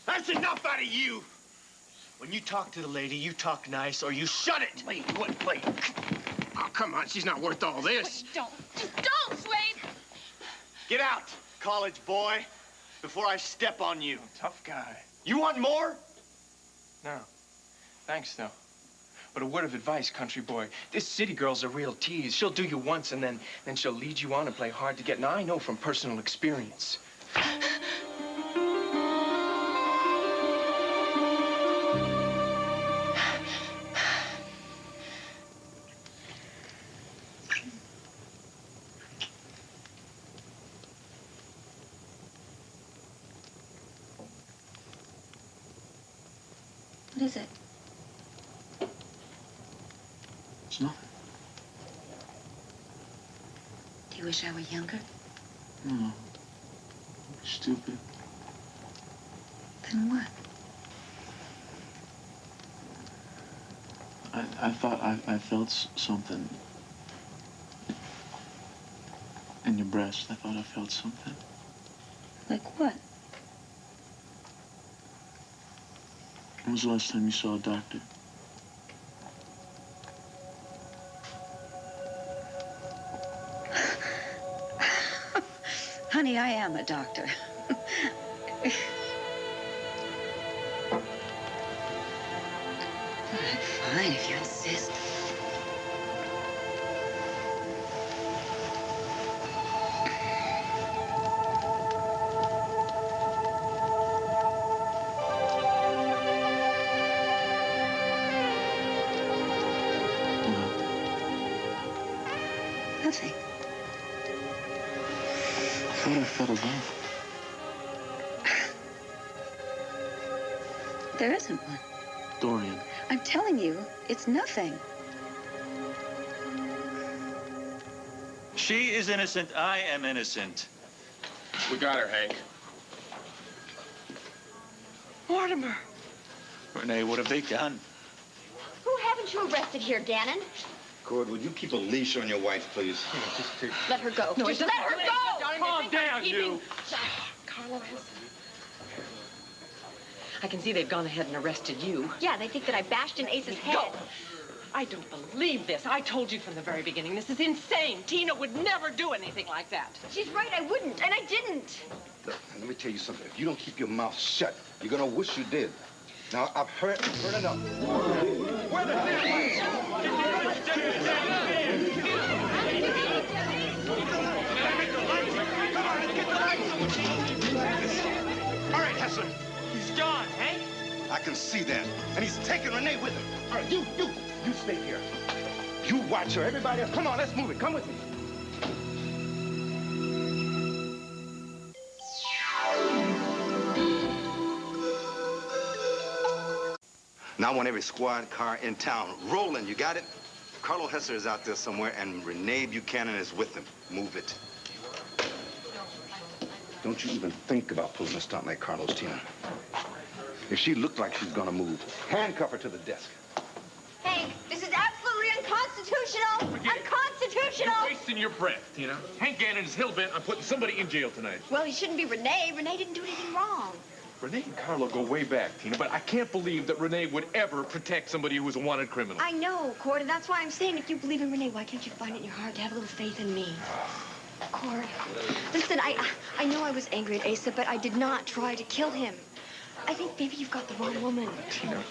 That's enough out of you. When you talk to the lady, you talk nice or you shut it. Wait, what? Wait. Oh, come on. She's not worth all this. Wait, don't. Just don't, Swade. Get out, college boy, before I step on you. Tough guy. You want more? No. Thanks, though. But a word of advice, country boy. This city girl's a real tease. She'll do you once, and then she'll lead you on and play hard to get. Now, I know from personal experience. What is it? It's nothing. Do you wish I were younger? No. Stupid. Then what? I thought I felt something. In your breast, I thought I felt something. Like what? When was the last time you saw a doctor? Honey, I am a doctor. Fine, if you insist. Nothing. I thought I felt a love. There isn't one. Dorian. I'm telling you, it's nothing. She is innocent. I am innocent. We got her, Hank. Mortimer. Renee, what have they done? Who haven't you arrested here, Gannon? Cord, would you keep a leash on your wife, please? Let her go. No, Just it let her doesn't- go! Calm down, you. Carlo has... I can see they've gone ahead and arrested you. Yeah, they think that I bashed in Ace's head. Go. I don't believe this. I told you from the very beginning, this is insane. Tina would never do anything like that. She's right, I wouldn't, and I didn't. Look, let me tell you something. If you don't keep your mouth shut, you're gonna wish you did. Now, I've heard enough. Where the All right, Hessler. He's gone, Hank. I can see that. And he's taking Renee with him. All right, you stay here. You watch her. Everybody else, come on, let's move it. Come with me. Now I want every squad car in town rolling. You got it? Carlo Hessler is out there somewhere, and Renee Buchanan is with him. Move it. Don't you even think about pulling a stunt like Carlo's, Tina. If she looked like she's gonna move, handcuff her to the desk. Hank, this is absolutely unconstitutional! Unconstitutional! You're wasting your breath, Tina. Hank Gannon is hell-bent on putting somebody in jail tonight. Well, he shouldn't be Renee. Renee didn't do anything wrong. Renee and Carlo go way back, Tina, but I can't believe that Renee would ever protect somebody who was a wanted criminal. I know, Cord, and that's why I'm saying if you believe in Renee, why can't you find it in your heart to have a little faith in me? Cord, listen, I know I was angry at Asa, but I did not try to kill him. I think maybe you've got the wrong woman. Tina.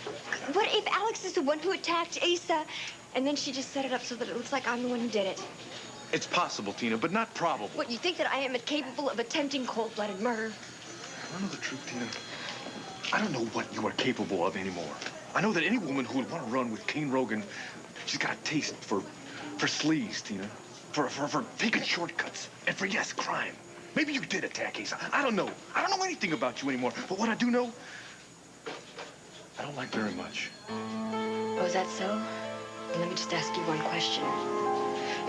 What if Alex is the one who attacked Asa, and then she just set it up so that it looks like I'm the one who did it? It's possible, Tina, but not probable. What, you think that I am capable of attempting cold-blooded murder? I don't know the truth, Tina. I don't know what you are capable of anymore. I know that any woman who would want to run with Kane Rogan, she's got a taste for sleaze, Tina. For taking shortcuts. And for, yes, crime. Maybe you did attack Asa. I don't know. I don't know anything about you anymore. But what I do know, I don't like very much. Oh, is that so? Then let me just ask you one question.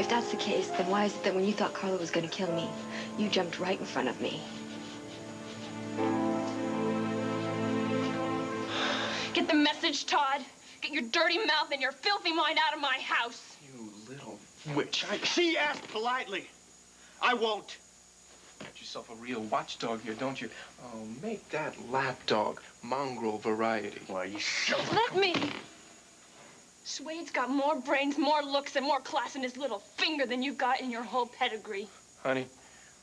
If that's the case, then why is it that when you thought Carlo was going to kill me, you jumped right in front of me? Get the message, Todd. Get your dirty mouth and your filthy mind out of my house. You little witch. She asked politely. I won't. Got yourself a real watchdog here, don't you? Oh, make that lapdog mongrel variety. Why, you shut up. Let me. Suede's got more brains, more looks, and more class in his little finger than you got in your whole pedigree. Honey,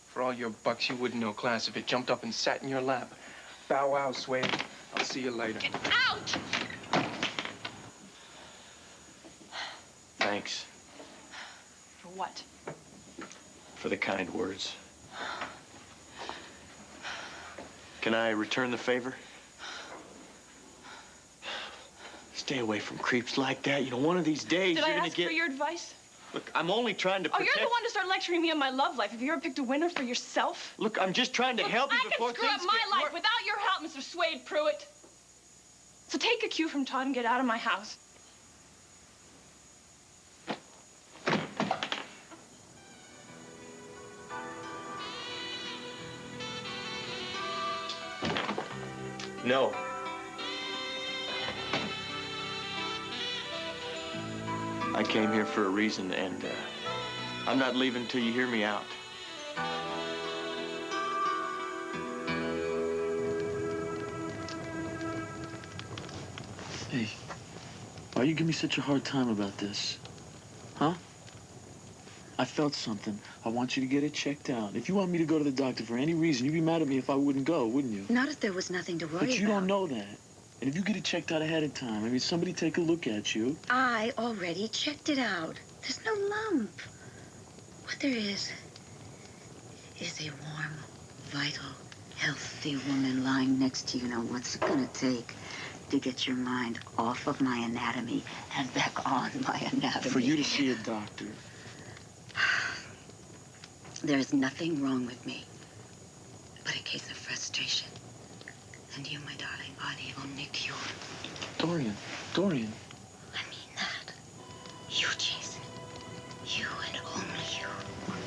for all your bucks, you wouldn't know class if it jumped up and sat in your lap. Bow wow, Suede. I'll see you later. Get out! Thanks For what? for the kind words. Can I return the favor? Stay away from creeps like that. You know, one of these days Did I you're gonna ask get... for your advice? Look, I'm only trying to Oh, protect... you're the one to start lecturing me on my love life. Have you ever picked a winner for yourself? Look, I'm just trying to help you I before can screw up things my get life worse. without your help, Mr. Suede Pruitt. So take a cue from Todd and get out of my house. No. I came here for a reason, and I'm not leaving till you hear me out. Hey, why you give me such a hard time about this? Huh? I felt something. I want you to get it checked out. If you want me to go to the doctor for any reason, you'd be mad at me if I wouldn't go, wouldn't you? Not if there was nothing to worry about. But you don't know that. And if you get it checked out ahead of time, I mean, somebody take a look at you. I already checked it out. There's no lump. What there is a warm, vital, healthy woman lying next to you. Now, what's it gonna take to get your mind off of my anatomy and back on my anatomy? For you to see a doctor. There's nothing wrong with me but a case of frustration. And you, my darling, are the only cure. Dorian, Dorian. I mean that. You, Jason. You and only you.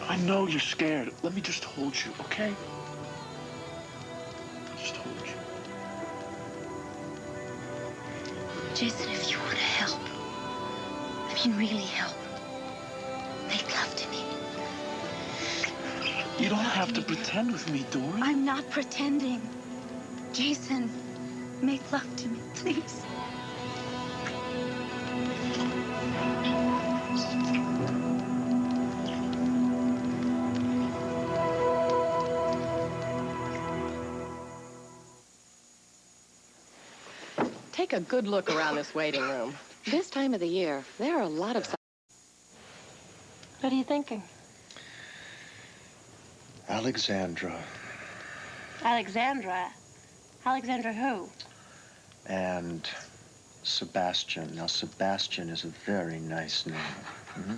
I know you're scared. Let me just hold you, okay? Just hold you. Jason, if you want to help, I mean really help, make love to me. You don't have to pretend with me, Dorian. I'm not pretending. Jason, make love to me, please. Take a good look around this waiting room. This time of the year, there are a lot of... What are you thinking? Alexandra. Alexandra? Alexandra who? And Sebastian. Now, Sebastian is a very nice name. Mm-hmm.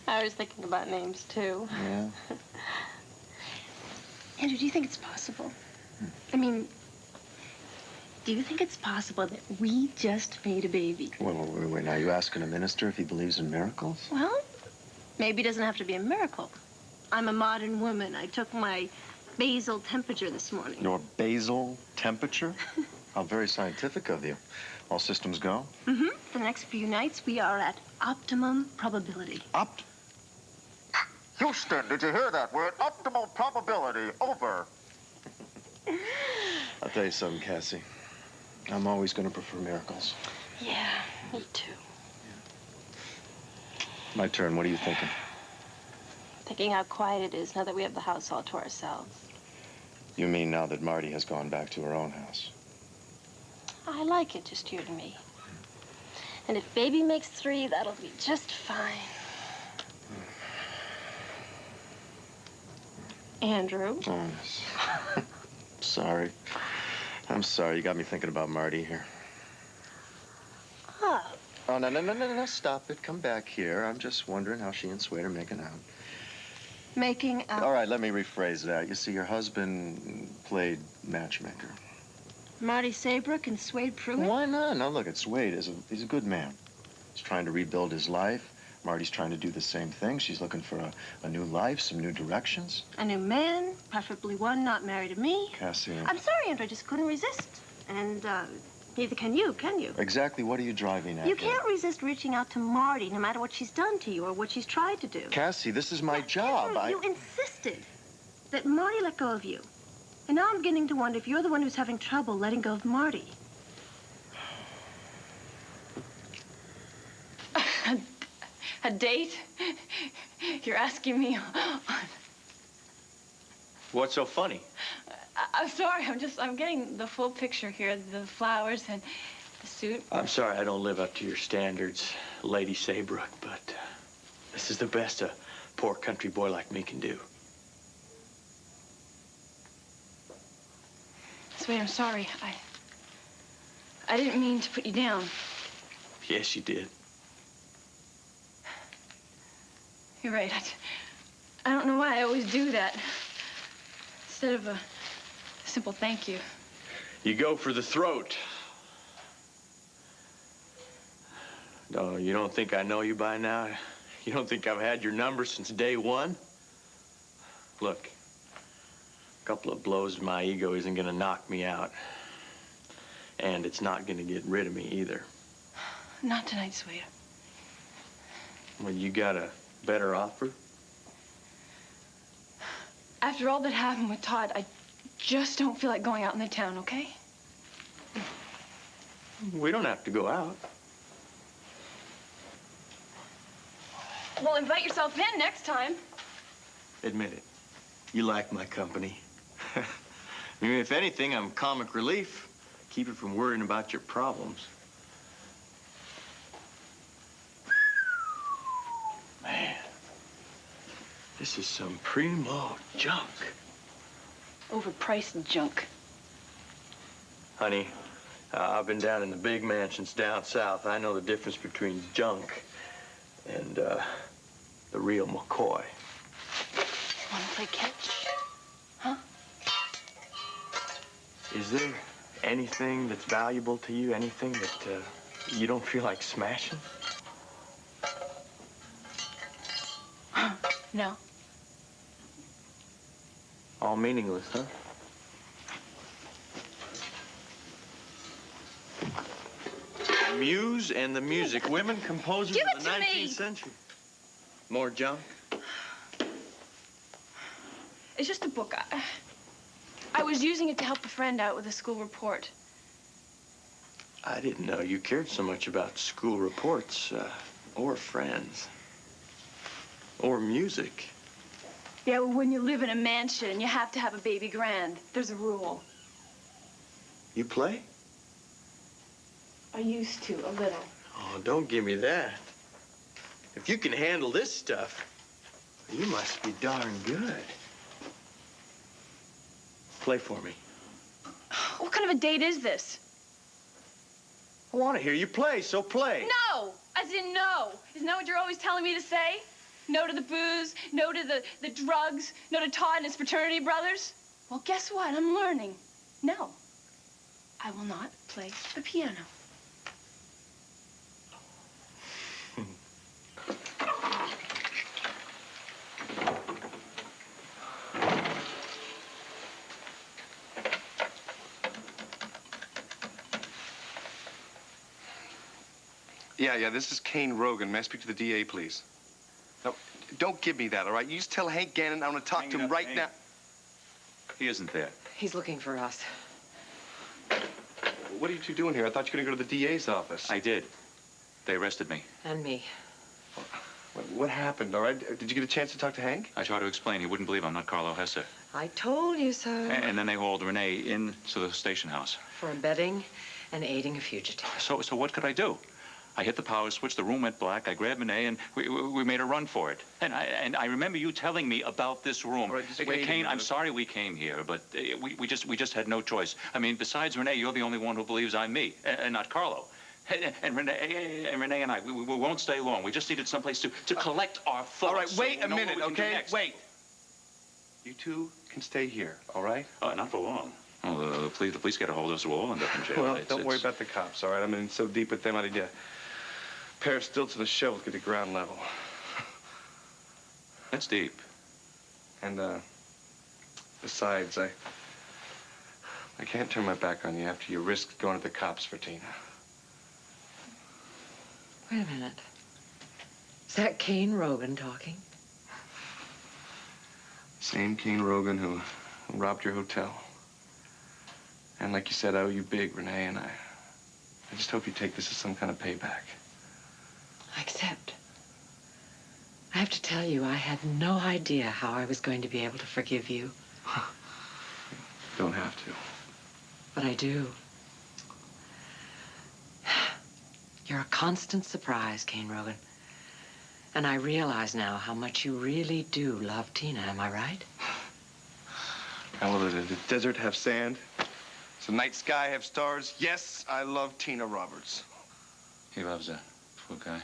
I was thinking about names, too. Yeah? Andrew, do you think it's possible? I mean, do you think it's possible that we just made a baby? Wait. Now, you asking a minister if he believes in miracles? Well, maybe it doesn't have to be a miracle. I'm a modern woman. I took my basal temperature this morning. Your basal temperature? How very scientific of you. All systems go? Mm-hmm. For the next few nights, we are at optimum probability. Houston, did you hear that? We're at optimal probability. Over. I'll tell you something, Cassie. I'm always going to prefer miracles. Yeah, me too. My turn. What are you thinking? Thinking how quiet it is now that we have the house all to ourselves. You mean now that Marty has gone back to her own house? I like it just you and me. And if baby makes 3, that'll be just fine. Andrew? Oh, yes. Sorry. I'm sorry. You got me thinking about Marty here. Oh. Oh, no. Stop it. Come back here. I'm just wondering how she and Suede are making out. Making out. All right, let me rephrase that. You see, your husband played matchmaker. Marty Saybrook and Suede Pruitt? Why not? Now, look, Suede he's a good man. He's trying to rebuild his life. Marty's trying to do the same thing. She's looking for a new life, some new directions. A new man, preferably one not married to me. Cassie. I'm sorry, Andrew, I just couldn't resist. And, neither can you? Exactly what are you driving at? You can't resist reaching out to Marty, no matter what she's done to you or what she's tried to do. Cassie, this is my job. Andrew, you insisted. that Marty let go of you. And now I'm beginning to wonder if you're the one who's having trouble letting go of Marty. A date? You're asking me. What's so funny? I'm sorry. I'm getting the full picture here. The flowers and the suit. I'm sorry I don't live up to your standards, Lady Saybrook, but this is the best a poor country boy like me can do. Sweet, I'm sorry. I didn't mean to put you down. Yes, you did. You're right. I don't know why I always do that. Instead of a simple thank you. You go for the throat. No, you don't think I know you by now? You don't think I've had your number since day one? Look, a couple of blows to my ego isn't gonna knock me out. And it's not gonna get rid of me either. Not tonight, sweet. Well, you got a better offer? After all that happened with Todd, I just don't feel like going out in the town, okay? We don't have to go out. Well, invite yourself in next time. Admit it. You like my company. I mean, if anything, I'm comic relief. Keep it from worrying about your problems. Man, this is some primo junk. Overpriced junk. Honey, I've been down in the big mansions down south. I know the difference between junk and the real McCoy. Want to play catch? Huh? Is there anything that's valuable to you? Anything that you don't feel like smashing? No. All meaningless, huh? Muse and the music. Women composers Give of the it to 19th me. century. More junk? It's just a book. I was using it to help a friend out with a school report. I didn't know you cared so much about school reports, or friends, or music. Yeah, well, when you live in a mansion, you have to have a baby grand. There's a rule. You play? I used to, a little. Oh, don't give me that. If you can handle this stuff, you must be darn good. Play for me. What kind of a date is this? I want to hear you play, so play. No! As in no. Isn't that what you're always telling me to say? No to the booze, no to the drugs, no to Todd and his fraternity brothers? Well, guess what? I'm learning. No. I will not play the piano. Yeah, this is Kane Rogan. May I speak to the DA, please? No, don't give me that, all right? You just tell Hank Gannon I'm going to talk to him right now. He isn't there. He's looking for us. What are you two doing here? I thought you were going to go to the DA's office. I did. They arrested me. And me. What happened, all right? Did you get a chance to talk to Hank? I tried to explain. He wouldn't believe I'm not Carlo Hesse. I told you so. And then they hauled Renee into the station house. For abetting and aiding a fugitive. So what could I do? I hit the power switch, the room went black, I grabbed Renee, and we made a run for it. And I remember you telling me about this room. All right, just wait a Kane, minute. I'm sorry we came here, but we just had no choice. I mean, besides Renee, you're the only one who believes I'm me, and not Carlo. And Renee and I, we won't stay long. We just needed someplace to collect our thoughts. All right, wait so a we know what minute, we can do okay? next. Wait. You two can stay here, all right? Not for long. Well, the police get a hold of us, we'll all end up in jail. Well, don't worry about the cops, all right? I'm in so deep with them, I need a pair of stilts and a shovel to get to ground level. That's deep. And, besides, I can't turn my back on you after you risked going to the cops for Tina. Wait a minute. Is that Kane Rogan talking? Same Kane Rogan who robbed your hotel. And like you said, I owe you big, Renee, and I just hope you take this as some kind of payback. I accept. I have to tell you, I had no idea how I was going to be able to forgive you. Don't have to. But I do. You're a constant surprise, Kane Rogan. And I realize now how much you really do love Tina, am I right? How will the desert have sand? Does the night sky have stars? Yes, I love Tina Roberts. He loves her. Poor guy.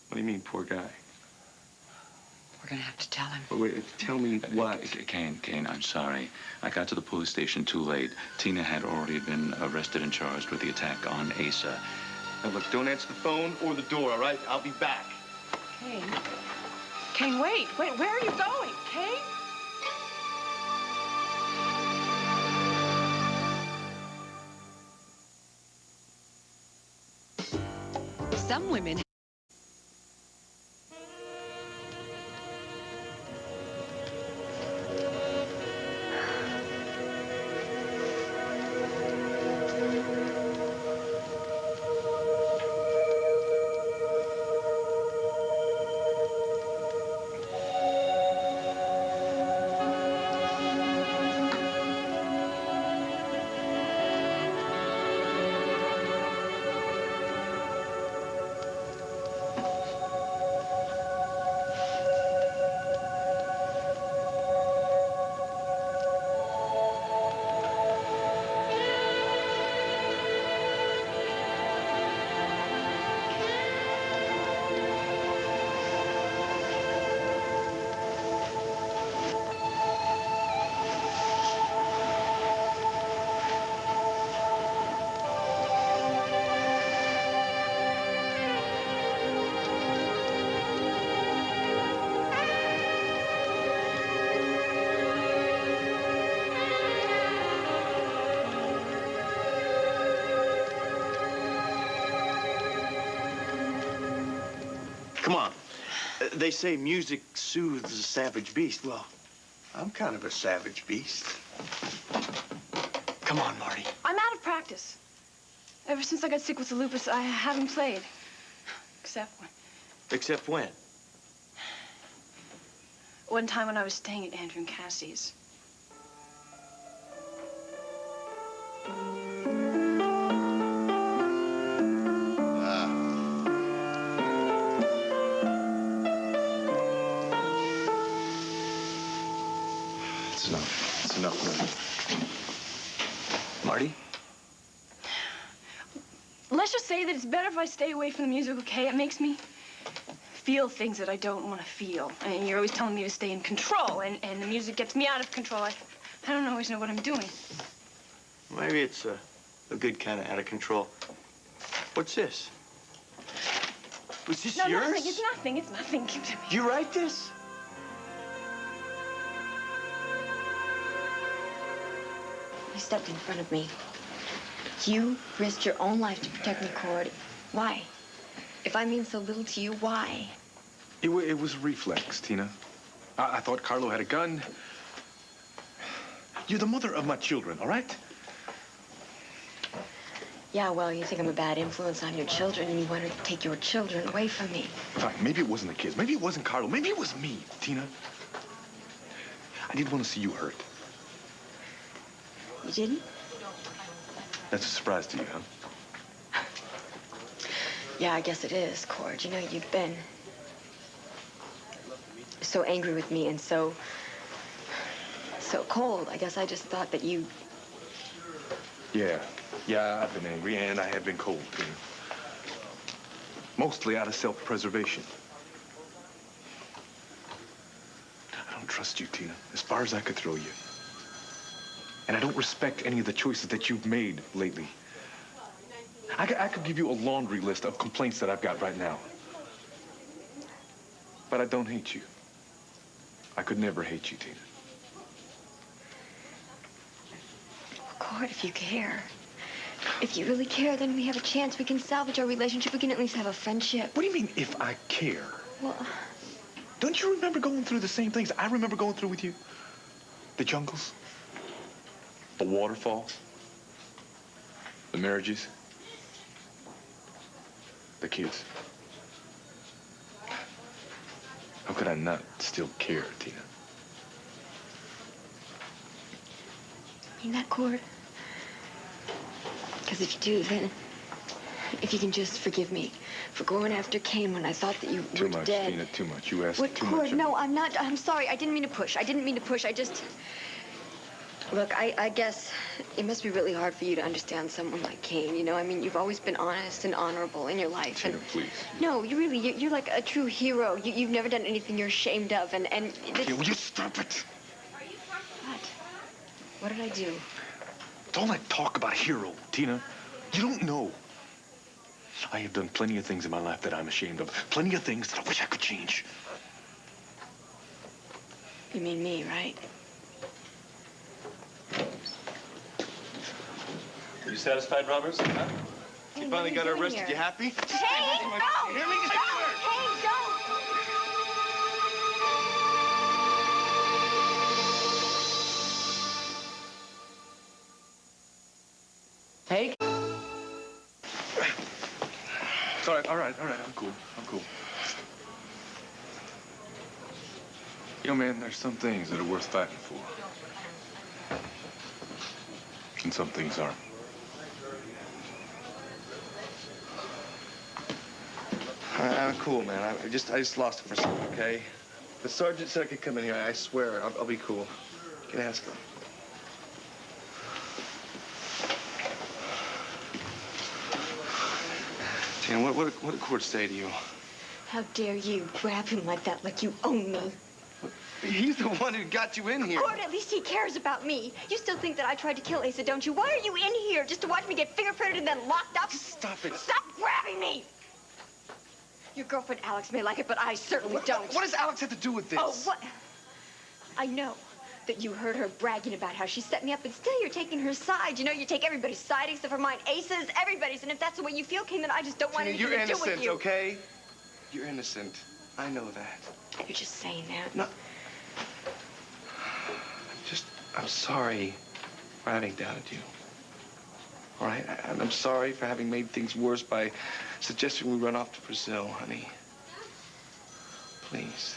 What do you mean, poor guy? We're gonna have to tell him. Wait, tell me what? Kane, I'm sorry. I got to the police station too late. Tina had already been arrested and charged with the attack on Asa. Now, look, don't answer the phone or the door, all right? I'll be back. Kane. Kane, wait. Wait, where are you going? Kane? Some women... Come on. They say music soothes a savage beast. Well, I'm kind of a savage beast. Come on, Marty. I'm out of practice. Ever since I got sick with the lupus, I haven't played. Except when. Except when? One time when I was staying at Andrew and Cassie's. It's enough. It's enough, Renee. Marty? Let's just say that it's better if I stay away from the music, okay? It makes me feel things that I don't want to feel. And you're always telling me to stay in control, and the music gets me out of control. I don't always know what I'm doing. Maybe it's a good kind of out of control. What's this? Was this No, yours? nothing. It's nothing. It's nothing. Give it to me. You write this? You stepped in front of me. You risked your own life to protect me, Cord. Why? If I mean so little to you, why? It was reflex, Tina. I thought Carlo had a gun. You're the mother of my children, all right? Yeah, well, you think I'm a bad influence on your children, and you want to take your children away from me. Fine, maybe it wasn't the kids. Maybe it wasn't Carlo. Maybe it was me, Tina. I didn't want to see you hurt. You didn't? That's a surprise to you, huh? Yeah, I guess it is, Cord. You know, you've been so angry with me and so cold. I guess I just thought that you... Yeah, I've been angry, and I have been cold, Tina. Mostly out of self-preservation. I don't trust you, Tina, as far as I could throw you. And I don't respect any of the choices that you've made lately. I could give you a laundry list of complaints that I've got right now. But I don't hate you. I could never hate you, Tina. Cord, if you care. If you really care, then we have a chance. We can salvage our relationship. We can at least have a friendship. What do you mean, if I care? Well, Don't you remember going through the same things I remember going through with you? The jungles, the waterfall, the marriages, the kids. How could I not still care, Tina? You mean that, Cord? Because if you do, then if you can just forgive me for going after Kane when I thought that you were dead. Too much, Tina, too much. You asked What, too Cord? much. No, I'm not. I'm sorry. I didn't mean to push. I didn't mean to push. I just... Look, I guess it must be really hard for you to understand someone like Kane, you know? I mean, you've always been honest and honorable in your life. Tina, and please. No, you're like a true hero. You've never done anything you're ashamed of, and Tina, will you stop it? What? What did I do? Don't like talk about hero, Tina. You don't know. I have done plenty of things in my life that I'm ashamed of. Plenty of things that I wish I could change. You mean me, right? You satisfied, Roberts? Huh? You finally got arrested. You happy? Hey, no! Hear me? Hey, don't! Hey. It's all right, all right, all right. I'm cool. I'm cool. You know, man, there's some things that are worth fighting for. And some things aren't. I'm cool, man. I just lost it for a second, okay? The sergeant said I could come in here. I swear, I'll be cool. You can ask him. Tina, what did Cord say to you? How dare you grab him like that, like you own me? He's the one who got you in here. Cord, at least he cares about me. You still think that I tried to kill Asa, don't you? Why are you in here? Just to watch me get fingerprinted and then locked up? Stop it. Stop grabbing me! Your girlfriend Alex may like it, but I certainly don't. What does Alex have to do with this? Oh, what? I know that you heard her bragging about how she set me up, and still you're taking her side. You know, you take everybody's side except for mine. Asa's, everybody's. And if that's the way you feel, King, then I just don't want anything to do with you. You're innocent, okay? You're innocent. I know that. You're just saying that. No. I'm sorry for having doubted you. All right? I'm sorry for having made things worse by suggesting we run off to Brazil, honey. Please.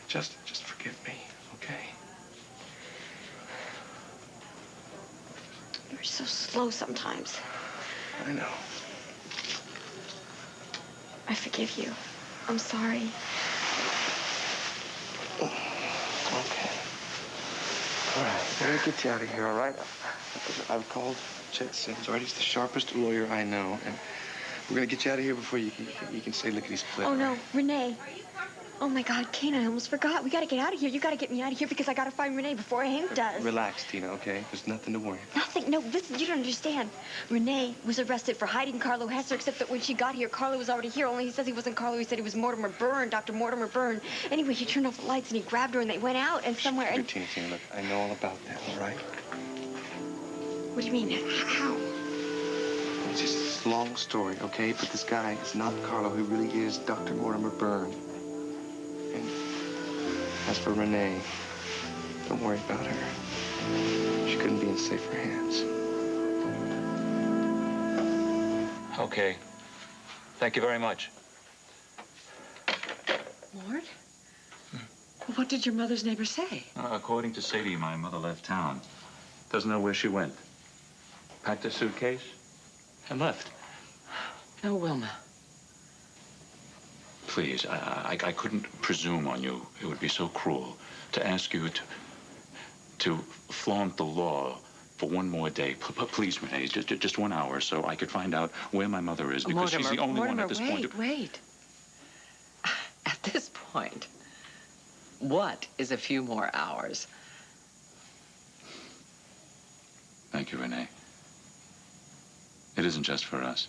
Just forgive me, okay? You're so slow sometimes. I know. I forgive you. I'm sorry. Okay. All right, let me get you out of here, all right? I've called Chet Sims, all right? He's the sharpest lawyer I know, and we're gonna get you out of here before you can say lickety-split. Oh, no, Renee. Oh, my God, Kane, I almost forgot. We gotta get out of here. You gotta get me out of here because I gotta find Renee before Hank does. Relax, Tina, okay? There's nothing to worry about. Nothing. No, listen, you don't understand. Renee was arrested for hiding Carlo Hesser, except that when she got here, Carlo was already here. Only he says he wasn't Carlo. He said he was Mortimer Byrne, Dr. Mortimer Byrne. Anyway, he turned off the lights and he grabbed her and they went out and somewhere and... Tina, look, I know all about that, all right? What do you mean? How? It's just a long story, okay? But this guy is not Carlo. He really is Dr. Mortimer Byrne. And as for Renee, don't worry about her. She couldn't be in safer hands. Okay. Thank you very much. Mort? What did your mother's neighbor say? According to Sadie, my mother left town. Doesn't know where she went. Packed her suitcase and left. No, Wilma. Please, I couldn't presume on you. It would be so cruel to ask you to flaunt the law for one more day. Please, Renee, just 1 hour so I could find out where my mother is because she's the only one at this point. Wait. At this point, what is a few more hours? Thank you, Renee. It isn't just for us.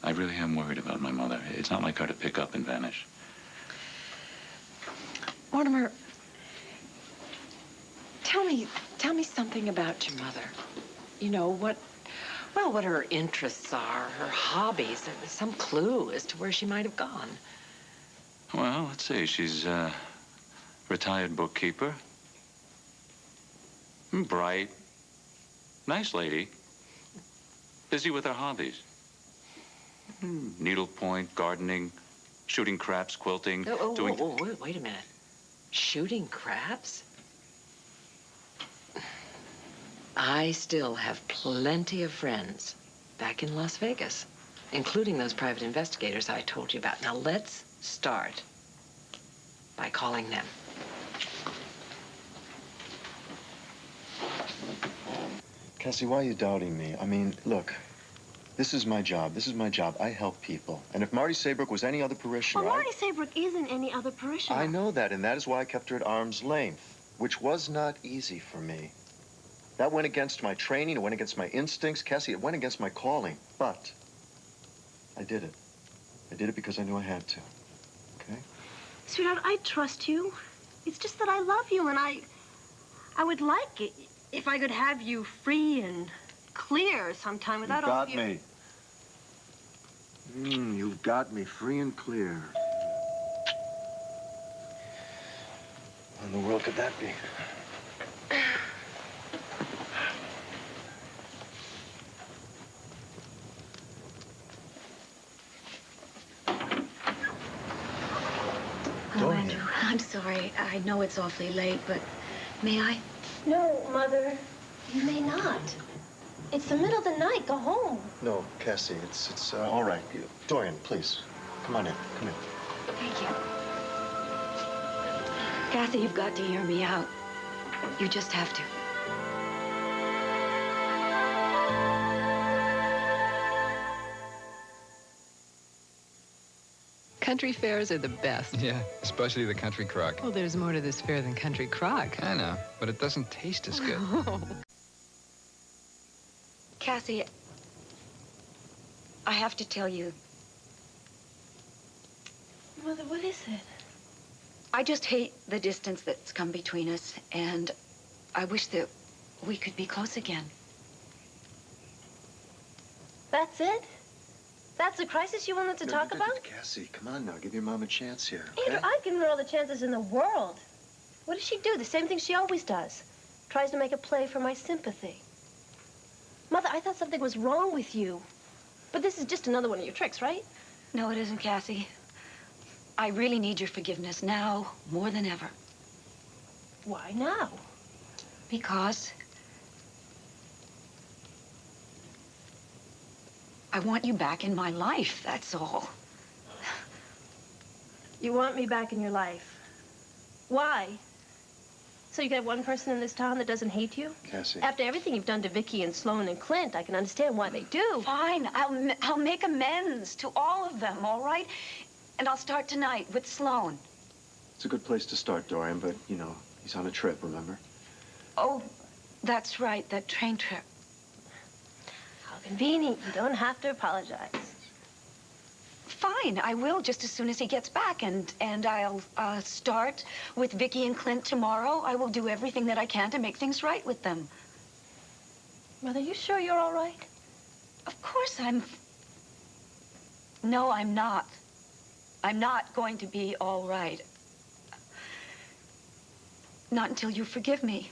I really am worried about my mother. It's not like her to pick up and vanish. Mortimer, tell me something about your mother. You know, what her interests are, her hobbies, and some clue as to where she might have gone. Well, let's see. She's a retired bookkeeper. Bright. Nice lady. Busy with her hobbies. Needlepoint, gardening, shooting craps, quilting, doing... Wait a minute. Shooting craps? I still have plenty of friends back in Las Vegas, including those private investigators I told you about. Now, let's start by calling them. Cassie, why are you doubting me? I mean, look, this is my job. This is my job. I help people. And if Marty Saybrook was any other parishioner, Well, Marty Saybrook isn't any other parishioner. I know that, and that is why I kept her at arm's length, which was not easy for me. That went against my training. It went against my instincts. Cassie, it went against my calling. But I did it. I did it because I knew I had to. Okay? Sweetheart, I trust you. It's just that I love you, and I would like it if I could have you free and clear sometime without all of You got me. You've got me free and clear. What in the world could that be? Oh, Andrew, I'm sorry. I know it's awfully late, but may I? No, Mother, you may not. It's the middle of the night. Go home. No, Cassie, it's all right. Dorian, please, come on in. Come in. Thank you. Kathy, you've got to hear me out. You just have to. Country fairs are the best. Yeah, especially the country crock. Well, there's more to this fair than country crock. I know, but it doesn't taste as good. Cassie, I have to tell you. Mother, what is it? I just hate the distance that's come between us, and I wish that we could be close again. That's it? That's the crisis you wanted to talk about? Cassie, come on now. Give your mom a chance here. Andrew, I've given her all the chances in the world. What does she do? The same thing she always does. Tries to make a play for my sympathy. Mother, I thought something was wrong with you. But this is just another one of your tricks, right? No, it isn't, Cassie. I really need your forgiveness now more than ever. Why now? Because I want you back in my life, that's all. You want me back in your life. Why? So you got one person in this town that doesn't hate you? Cassie. After everything you've done to Vicky and Sloan and Clint, I can understand why they do. Fine. I'll make amends to all of them, all right? And I'll start tonight with Sloan. It's a good place to start, Dorian, but, you know, he's on a trip, remember? Oh, that's right, that train trip. How convenient. You don't have to apologize. Fine, I will just as soon as he gets back, and I'll start with Vicky and Clint tomorrow. I will do everything that I can to make things right with them. Mother, you sure you're all right? Of course I'm... No, I'm not. I'm not going to be all right. Not until you forgive me.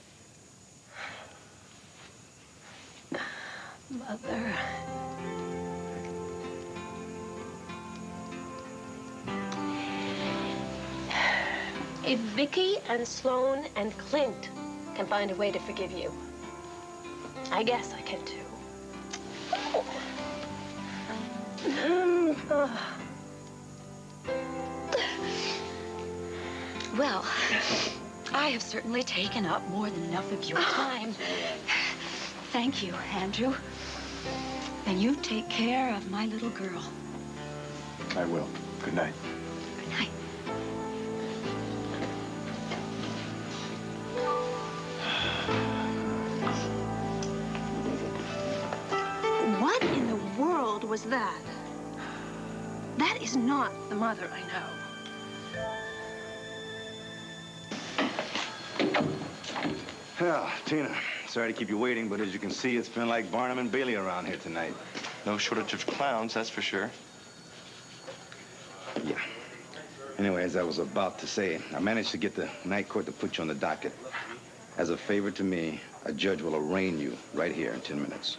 Mother... If Vicky and Sloan and Clint can find a way to forgive you, I guess I can too. Well, I have certainly taken up more than enough of your time. Thank you, Andrew. And you take care of my little girl. I will. Good night. Good night. What in the world was that? That is not the mother I know. Yeah, Tina, sorry to keep you waiting, but as you can see, it's been like Barnum and Bailey around here tonight. No shortage of clowns, that's for sure. Yeah. Anyway, as I was about to say, I managed to get the night court to put you on the docket. As a favor to me, a judge will arraign you right here in 10 minutes.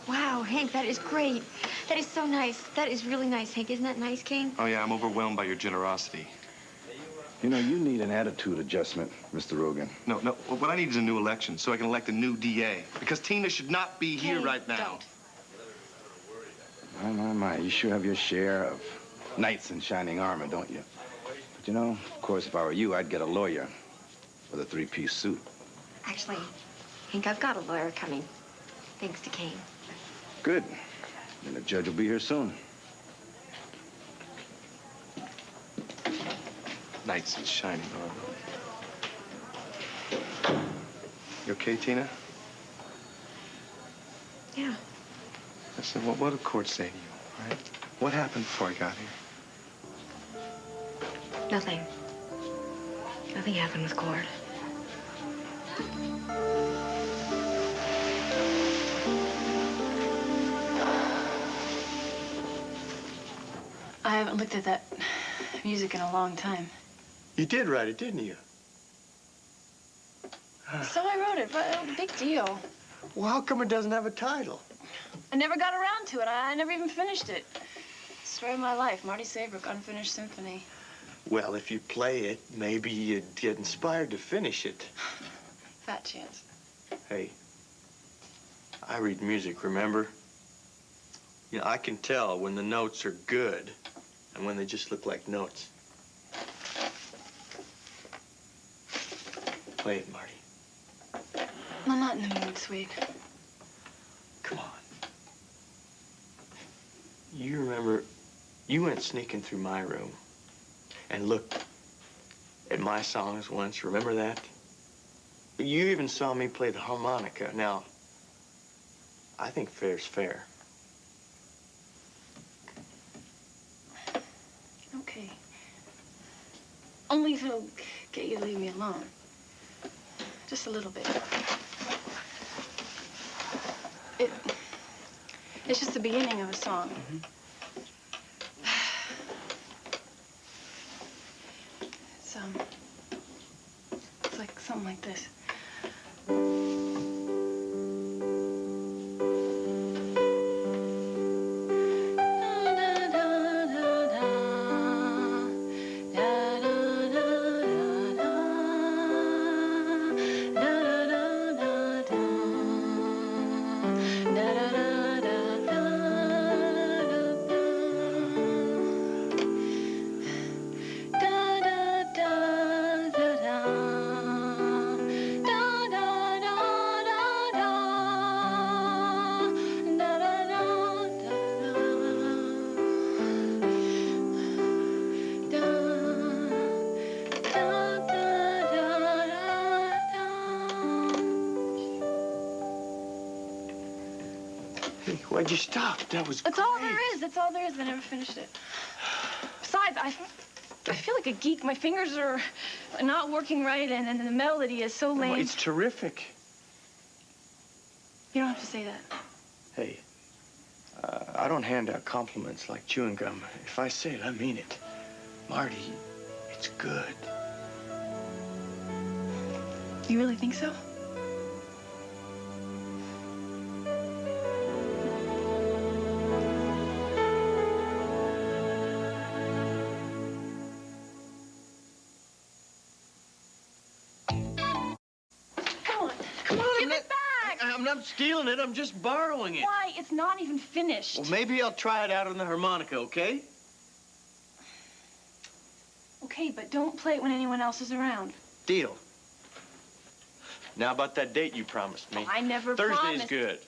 Wow, Hank, that is great. That is so nice. That is really nice, Hank. Isn't that nice, Kane? Oh, yeah, I'm overwhelmed by your generosity. You know, you need an attitude adjustment, Mr. Rogan. No, what I need is a new election so I can elect a new DA. Because Tina should not be here right now. My. You sure have your share of knights in shining armor, don't you? But you know, of course, if I were you, I'd get a lawyer with a three-piece suit. Actually, Hank, I've got a lawyer coming. Thanks to Kane. Good. Then the judge will be here soon. Knights in shining armor. You okay, Tina? Yeah. Listen, what did court say to you, all right? What happened before I got here? Nothing. Nothing happened with Cord. I haven't looked at that music in a long time. You did write it, didn't you? So I wrote it, but big deal. Well, how come it doesn't have a title? I never got around to it. I never even finished it. Story of my life, Marty Saybrook, Unfinished Symphony. Well, if you play it, maybe you'd get inspired to finish it. Fat chance. Hey, I read music, remember? You know, I can tell when the notes are good and when they just look like notes. Play it, Marty. I'm not in the mood, sweet. Come on. You remember, you went sneaking through my room and looked at my songs once, remember that? You even saw me play the harmonica. Now, I think fair's fair. Okay. Only if it'll get you to leave me alone. Just a little bit. It's just the beginning of a song. It's like something like this. Why'd you stop? That was great. That's all there is. That's all there is. I never finished it. Besides, I feel like a geek. My fingers are not working right, and the melody is so lame. Well, it's terrific. You don't have to say that. Hey, I don't hand out compliments like chewing gum. If I say it, I mean it. Marty, it's good. You really think so? I'm not stealing it. I'm just borrowing it. Why? It's not even finished. Well, maybe I'll try it out on the harmonica, okay? Okay, but don't play it when anyone else is around. Deal. Now about that date you promised me. Oh, I never Thursday's promised. good.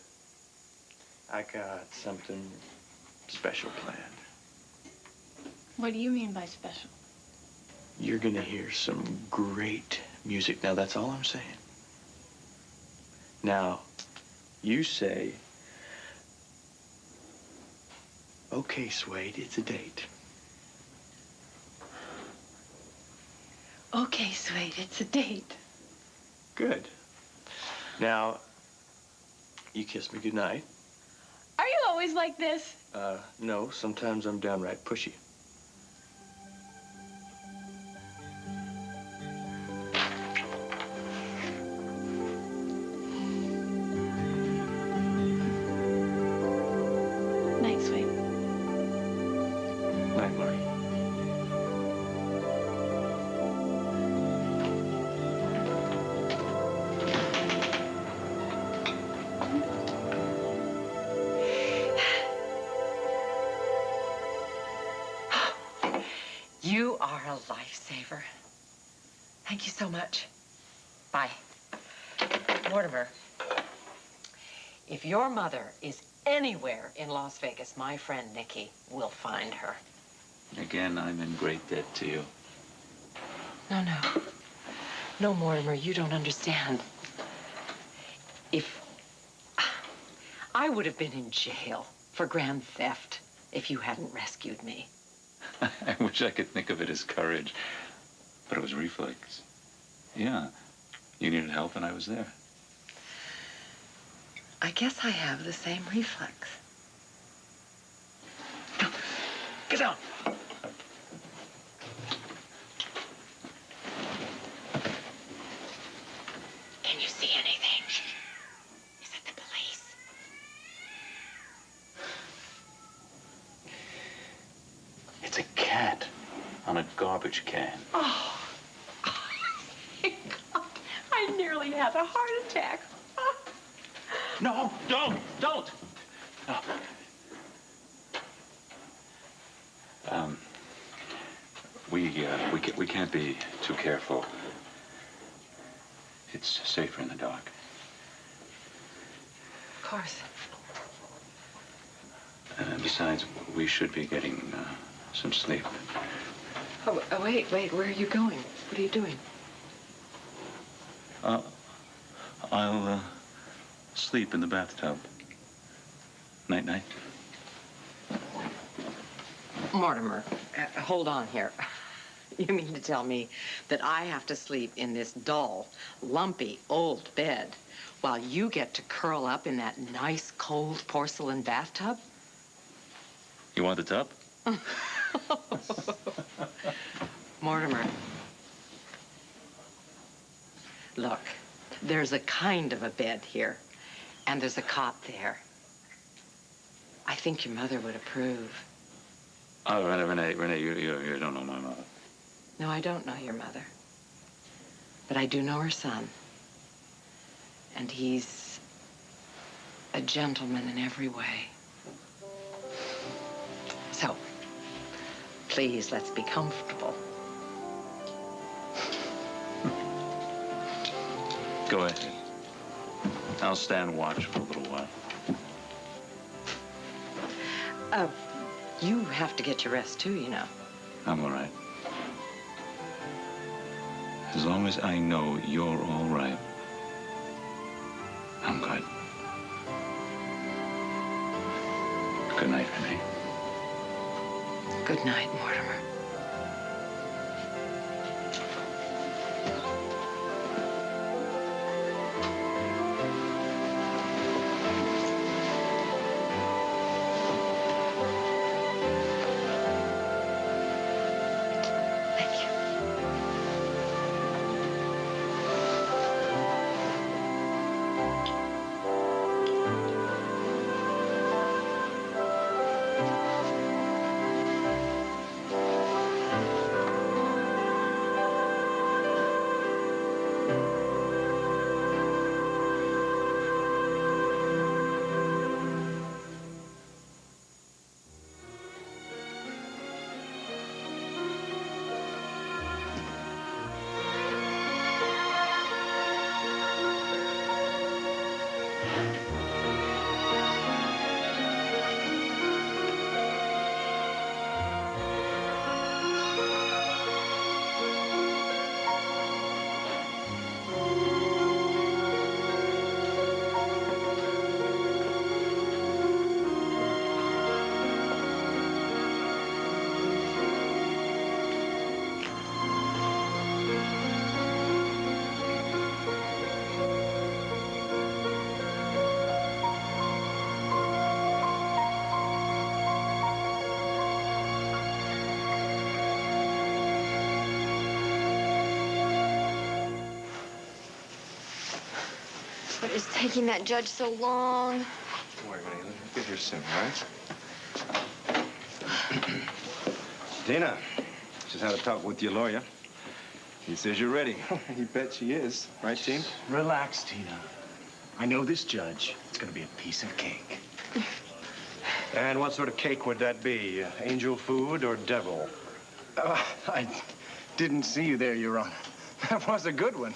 I got something special planned. What do you mean by special? You're gonna hear some great music. Now, that's all I'm saying. Now, you say, okay, Suede, it's a date. Okay, Suede, it's a date. Good. Now, you kiss me goodnight. Are you always like this? No, sometimes I'm downright pushy. are a lifesaver. Thank you so much. Bye. Mortimer, if your mother is anywhere in Las Vegas, my friend Nikki will find her. Again, I'm in great debt to you. No, no. No, Mortimer, you don't understand. If I would have been in jail for grand theft if you hadn't rescued me. I wish I could think of it as courage, but it was reflex. Yeah, you needed help and I was there. I guess I have the same reflex. Get down. Can you see anything? Is it the police? It's a cat on a garbage can. Oh, my God. I nearly had a heart attack. No, don't. No. We can't be too careful. It's safer in the dark. Of course. Besides, we should be getting some sleep. Oh, wait. Where are you going? What are you doing? I'll sleep in the bathtub. Night-night. Mortimer, hold on here. You mean to tell me that I have to sleep in this dull, lumpy, old bed while you get to curl up in that nice, cold porcelain bathtub? You want the tub? Mortimer, look, there's a kind of a bed here, and there's a cot there. I think your mother would approve. Oh, Renee, you don't know my mother. No, I don't know your mother. But I do know her son. And he's a gentleman in every way. So, please, let's be comfortable. Go ahead. I'll stand watch for a little while. You have to get your rest too, you know. I'm all right. As long as I know you're all right, I'm good. Good night, Renee. Good night, Mortimer. What is taking that judge so long? Don't worry, Renee. We'll get here soon, all right? Dana, just had a talk with your lawyer. He says you're ready. You bet she is. Right, team? Relax, Tina. I know this judge. It's gonna be a piece of cake. And what sort of cake would that be? Angel food or devil? I didn't see you there, Your Honor. That was a good one.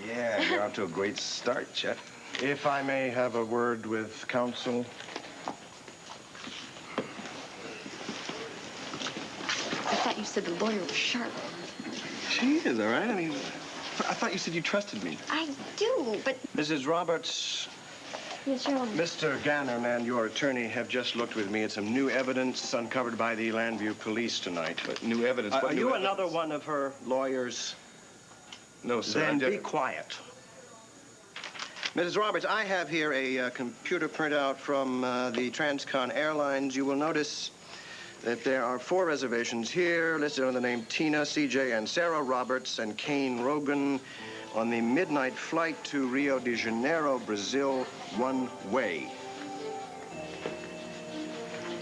Yeah, you're off to a great start, Chet. If I may have a word with counsel. I thought you said the lawyer was sharp. She is, all right? I mean, I thought you said you trusted me. I do, but... Mrs. Roberts, Yes, Your Honor. Mr. Gannon and your attorney have just looked with me at some new evidence uncovered by the Landview police tonight. But new evidence? What Are new you evidence? another one of her lawyers? No, sir. Then be quiet. Mrs. Roberts, I have here a computer printout from the Transcon Airlines. You will notice that there are 4 reservations here listed under the name Tina, CJ, and Sarah Roberts, and Kane Rogan on the midnight flight to Rio de Janeiro, Brazil, one way.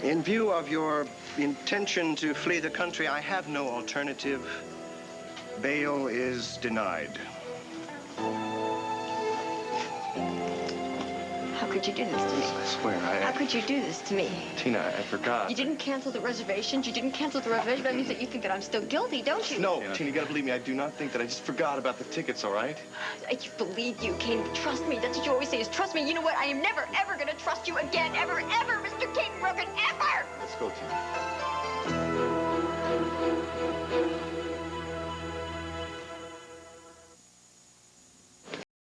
In view of your intention to flee the country, I have no alternative. Bail is denied. How could you do this to me? I swear, How could you do this to me? Tina, I forgot. You didn't cancel the reservations. You didn't cancel the reservation. That means that you think that I'm still guilty, don't you? No, Tina, you gotta believe me. I do not think that. I just forgot about the tickets, all right? I believe you, Kane. Trust me. That's what you always say is trust me. You know what? I am never, ever going to trust you again. Ever, ever, Mr. Kane Brogan. Ever! Let's go, Tina.